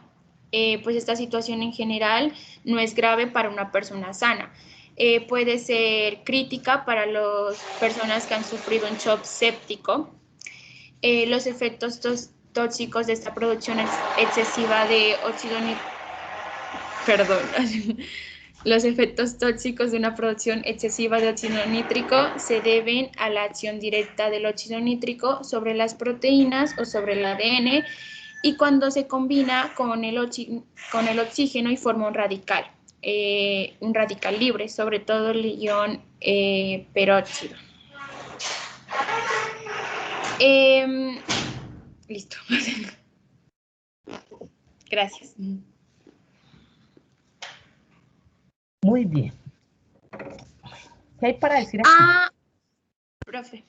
Pues esta situación en general no es grave para una persona sana. Puede ser crítica para las personas que han sufrido un shock séptico. Los efectos tóxicos de esta producción excesiva de óxido nítrico, los efectos tóxicos de una producción excesiva de óxido nítrico se deben a la acción directa del óxido nítrico sobre las proteínas o sobre el ADN y cuando se combina con el oxígeno y forma un radical libre, sobre todo el ion peróxido. Listo. Gracias. Muy bien. ¿Qué hay para decir aquí? Profe.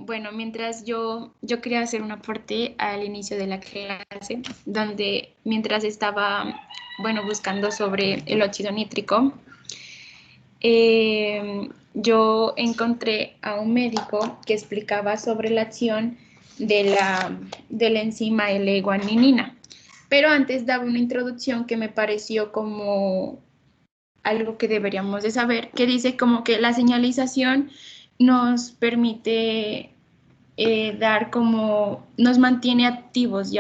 Bueno, mientras yo quería hacer un aporte al inicio de la clase, donde mientras estaba, buscando sobre el óxido nítrico, yo encontré a un médico que explicaba sobre la acción de la enzima L-guanina. Pero antes daba una introducción que me pareció como algo que deberíamos de saber, que dice como que la señalización nos permite nos mantiene activos,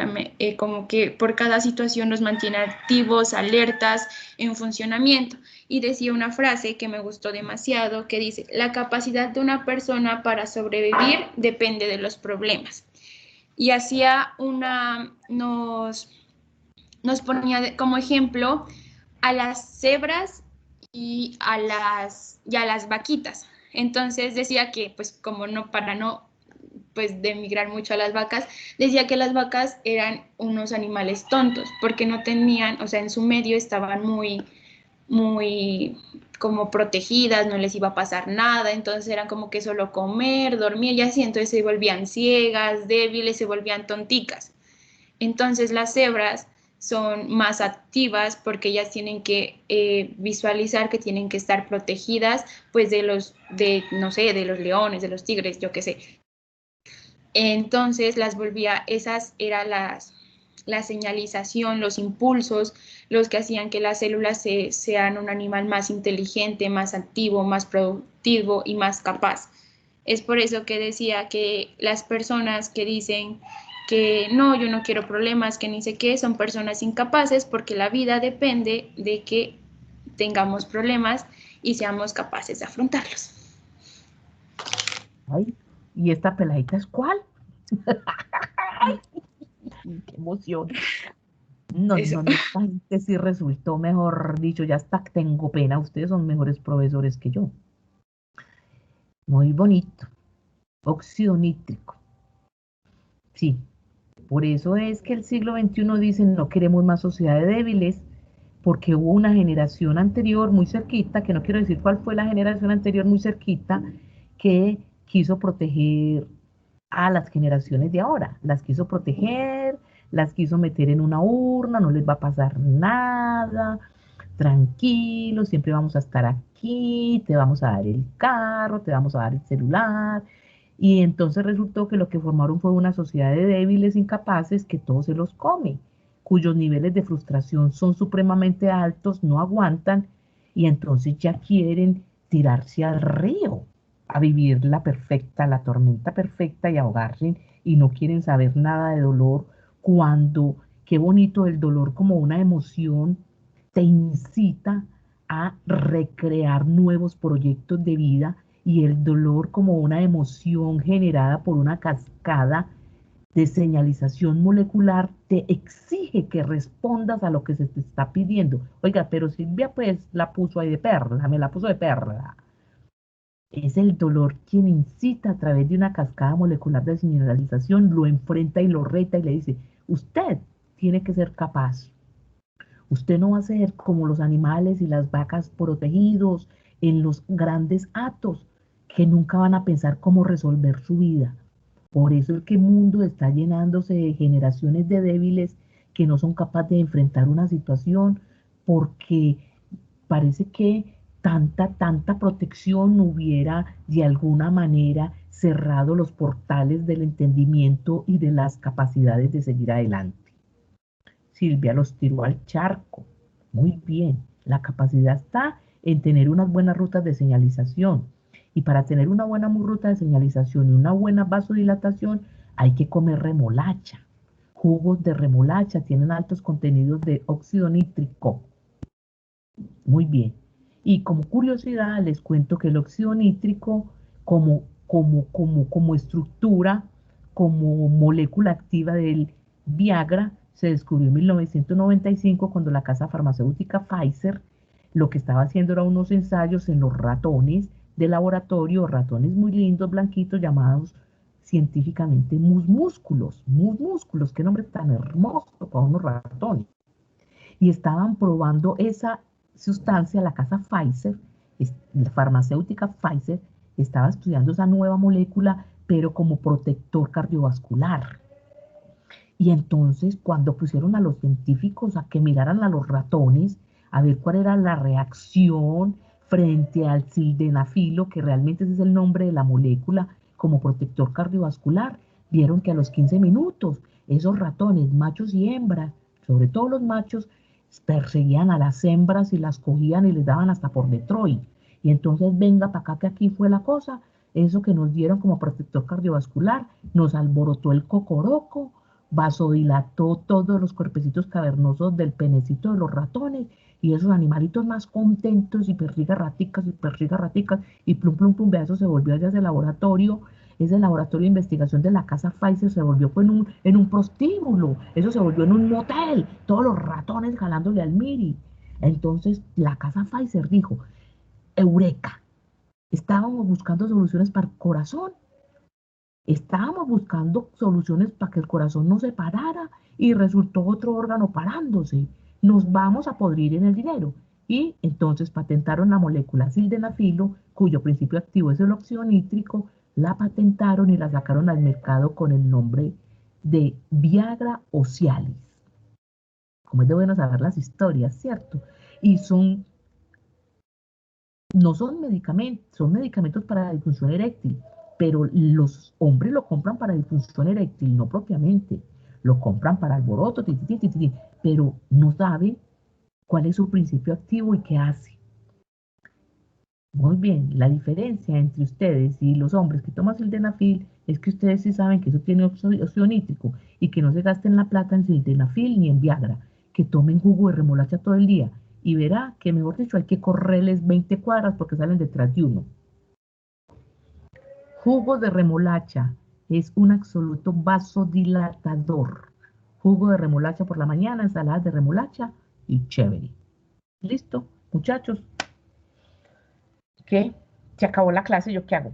como que por cada situación nos mantiene activos, alertas, en funcionamiento. Y decía una frase que me gustó demasiado, que dice, la capacidad de una persona para sobrevivir depende de los problemas. Y hacía nos ponía como ejemplo a las cebras y a las vaquitas. Entonces decía que, pues, para no demigrar mucho a las vacas, decía que las vacas eran unos animales tontos, porque no tenían, o sea, en su medio estaban muy como protegidas, no les iba a pasar nada, entonces eran como que solo comer, dormir y así, entonces se volvían ciegas, débiles, se volvían tonticas. Entonces las cebras son más activas porque ellas tienen que visualizar que tienen que estar protegidas pues de los leones, de los tigres, yo qué sé. Entonces esas eran la señalización, los impulsos, los que hacían que las células sean un animal más inteligente, más activo, más productivo y más capaz. Es por eso que decía que las personas que dicen que no, yo no quiero problemas, que ni sé qué, son personas incapaces porque la vida depende de que tengamos problemas y seamos capaces de afrontarlos. Ay, ¿y esta peladita es cuál? ¡Ay! ¡Qué emoción! No, esta gente sí resultó, mejor dicho, ya hasta tengo pena, ustedes son mejores profesores que yo. Muy bonito. Óxido nítrico. Sí, por eso es que el siglo XXI dice no queremos más sociedades débiles, porque hubo una generación anterior muy cerquita, que no quiero decir cuál fue la generación anterior muy cerquita, que quiso proteger a las generaciones de ahora, las quiso proteger, las quiso meter en una urna, no les va a pasar nada, tranquilos, siempre vamos a estar aquí, te vamos a dar el carro, te vamos a dar el celular. Y entonces resultó que lo que formaron fue una sociedad de débiles incapaces que todo se los come, cuyos niveles de frustración son supremamente altos, no aguantan y entonces ya quieren tirarse al río a vivir la tormenta perfecta y ahogarse y no quieren saber nada de dolor cuando, qué bonito el dolor como una emoción te incita a recrear nuevos proyectos de vida y el dolor como una emoción generada por una cascada de señalización molecular te exige que respondas a lo que se te está pidiendo. Oiga, pero Silvia pues la puso ahí de perla, me la puso de perla. Es el dolor quien incita a través de una cascada molecular de señalización, lo enfrenta y lo reta y le dice, usted tiene que ser capaz. Usted no va a ser como los animales y las vacas protegidos en los grandes atos que nunca van a pensar cómo resolver su vida. Por eso es que el mundo está llenándose de generaciones de débiles que no son capaces de enfrentar una situación porque parece que tanta protección hubiera de alguna manera cerrado los portales del entendimiento y de las capacidades de seguir adelante. Silvia los tiró al charco. Muy bien, la capacidad está en tener unas buenas rutas de señalización. Y para tener una buena ruta de señalización y una buena vasodilatación, hay que comer remolacha. Jugos de remolacha tienen altos contenidos de óxido nítrico. Muy bien. Y como curiosidad, les cuento que el óxido nítrico, como estructura, como molécula activa del Viagra, se descubrió en 1995 cuando la casa farmacéutica Pfizer lo que estaba haciendo era unos ensayos en los ratones de laboratorio, ratones muy lindos, blanquitos, llamados científicamente musmúsculos. Musmúsculos, qué nombre tan hermoso para unos ratones. Y estaban probando esa sustancia, la casa Pfizer, la farmacéutica Pfizer, estaba estudiando esa nueva molécula, pero como protector cardiovascular. Y entonces, cuando pusieron a los científicos a que miraran a los ratones, a ver cuál era la reacción frente al sildenafilo, que realmente ese es el nombre de la molécula, como protector cardiovascular, vieron que a los 15 minutos, esos ratones, machos y hembras, sobre todo los machos, perseguían a las hembras y las cogían y les daban hasta por Detroit. Y entonces, venga para acá que aquí fue la cosa, eso que nos dieron como protector cardiovascular, nos alborotó el cocoroco, vasodilató todos los cuerpecitos cavernosos del penecito de los ratones, y esos animalitos más contentos, y perriga raticas, y plum, plum, plum, vea, eso se volvió allá ese laboratorio de investigación de la casa Pfizer, se volvió pues, en un prostíbulo, eso se volvió en un motel, todos los ratones jalándole al miri. Entonces la casa Pfizer dijo, eureka, estábamos buscando soluciones para el corazón, estábamos buscando soluciones para que el corazón no se parara y resultó otro órgano parándose. Nos vamos a podrir en el dinero. Y entonces patentaron la molécula sildenafilo, cuyo principio activo es el óxido nítrico, la patentaron y la sacaron al mercado con el nombre de Viagra o Cialis. Como es de bueno saber las historias, ¿cierto? Y no son medicamentos, son medicamentos para la disfunción eréctil, pero los hombres lo compran para disfunción eréctil, no propiamente. Lo compran para alboroto, pero no saben cuál es su principio activo y qué hace. Muy bien, la diferencia entre ustedes y los hombres que toman sildenafil es que ustedes sí saben que eso tiene óxido nítrico y que no se gasten la plata en sildenafil ni en Viagra, que tomen jugo de remolacha todo el día y verá que, mejor dicho, hay que correrles 20 cuadras porque salen detrás de uno. Jugo de remolacha es un absoluto vasodilatador. Jugo de remolacha por la mañana, ensalada de remolacha y chévere. ¿Listo, muchachos? ¿Qué? Se acabó la clase, ¿yo qué hago?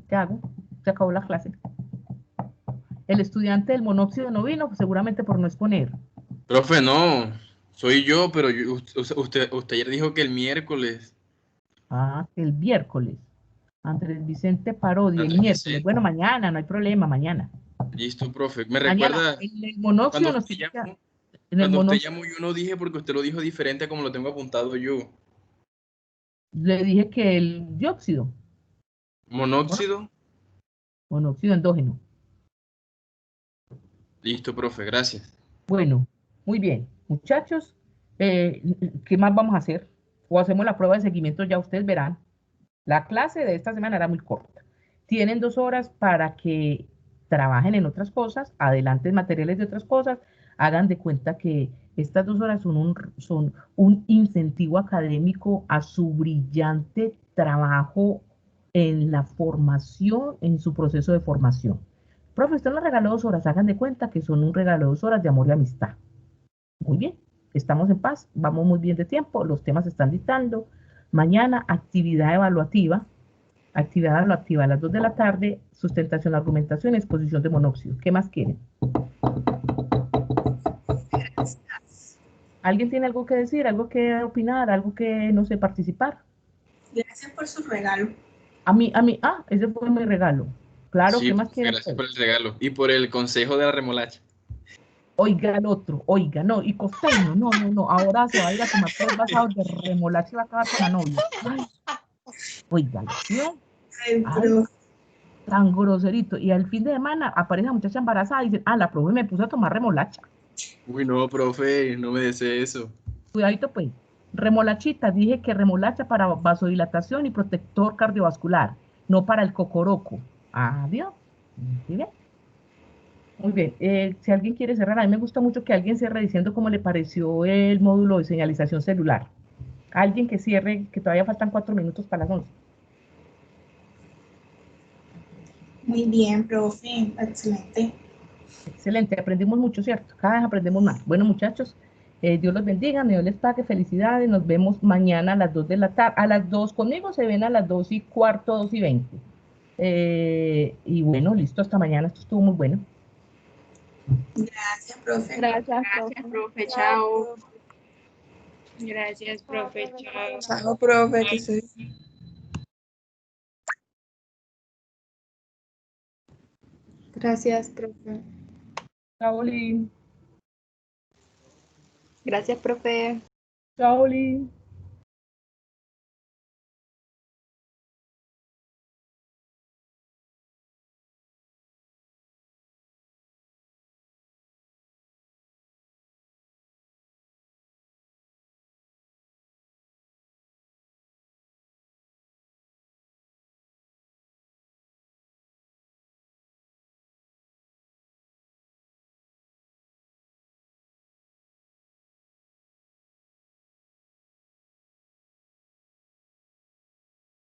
¿Qué hago? Se acabó la clase. El estudiante del monóxido no vino, pues seguramente por no exponer. Profe, no, soy yo, pero usted ayer dijo que el miércoles. Ah, el miércoles. Andrés Vicente Parodio, el miércoles. Vicente. Bueno, mañana, no hay problema, mañana. Listo, profe. Me Mañana, recuerda en el monóxido cuando nos usted llamó, en el cuando usted llamó yo no dije porque usted lo dijo diferente a como lo tengo apuntado yo. Le dije que el dióxido. ¿Monóxido? Monóxido endógeno. Listo, profe, gracias. Bueno, muy bien. Muchachos, ¿qué más vamos a hacer? O hacemos la prueba de seguimiento, ya ustedes verán. La clase de esta semana era muy corta. Tienen 2 horas para que trabajen en otras cosas, adelanten materiales de otras cosas, hagan de cuenta que Estas 2 horas son un incentivo académico a su brillante trabajo en la formación, en su proceso de formación. Profe, usted nos regaló 2 horas, hagan de cuenta que son un regalo de 2 horas de amor y amistad. Muy bien, estamos en paz, vamos muy bien de tiempo, los temas se están dictando. Mañana, actividad evaluativa a las 2 de la tarde, sustentación, argumentación, exposición de monóxido. ¿Qué más quieren? ¿Alguien tiene algo que decir, algo que opinar, algo que, no sé, participar? Gracias por su regalo. Ese fue mi regalo. Claro, Sí, ¿qué más quieren? gracias por el regalo y por el consejo de la remolacha. Oiga el otro, oiga, no, y costeño, no, ahora se va a ir a tomar 3 vasados de remolacha y va a acabar con la novia. Ay, oiga, ¿no? Ay, tan groserito. Y al fin de semana aparece la muchacha embarazada y dice, la profe me puso a tomar remolacha. Uy, no, profe, no me desee eso. Cuidadito pues. Remolachita, dije que remolacha para vasodilatación y protector cardiovascular, no para el cocoroco. Adiós. ¿Sí ven? Muy bien. Si alguien quiere cerrar, a mí me gusta mucho que alguien cierre diciendo cómo le pareció el módulo de señalización celular. Alguien que cierre, que todavía faltan 4 minutos para las 11. Muy bien, profe, excelente. Excelente, aprendimos mucho, ¿cierto? Cada vez aprendemos más. Bueno, muchachos, Dios los bendiga, Dios les pague, felicidades. Nos vemos mañana a las 2 de la tarde. A las 2 conmigo se ven a las 2:15, 2:20. Y bueno, listo, hasta mañana. Esto estuvo muy bueno. Gracias, profe. Gracias, profe. Chao. Gracias, profe. Chao. Chao, profe, que se... Gracias, profe. Chao, Oli. Gracias, profe. Chao, Oli.